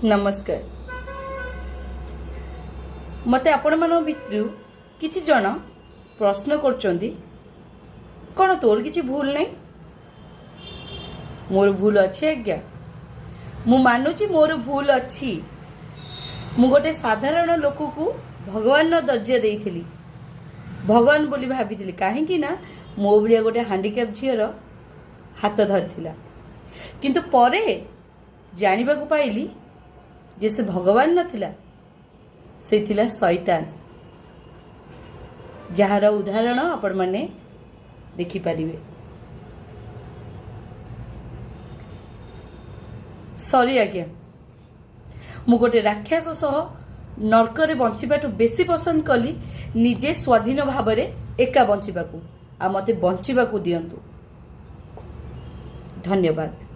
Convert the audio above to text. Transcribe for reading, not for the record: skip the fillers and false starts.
नमस्कार। मते आपण मान भितर किछि जन प्रश्न करचंदी कौन तोर किछि भूल नहीं। मोर भूल अच्छी आज्ञा, मु मानुची मोर भूल अच्छी। मु गोटे साधारण लोक को भगवान दर्जा देइथिली, भगवान बोली भाभी कहीं ना मो भाया गोटे हांडिक्याप झीर हाथ धरथिला, किंतु परे जानिबा को पाइली जे से भगवान नथिला, से थिला शैतान, जार उदाहरण आपण माने देखि पारिबे। सॉरी आज्ञा, मु गोटे राक्षस सह नरकरे बंचिबाटू बेसी पसंद कली निजे स्वाधीन भाव एका बंचिबाकू। आ मते बंचिबाकू दियंतु। धन्यवाद।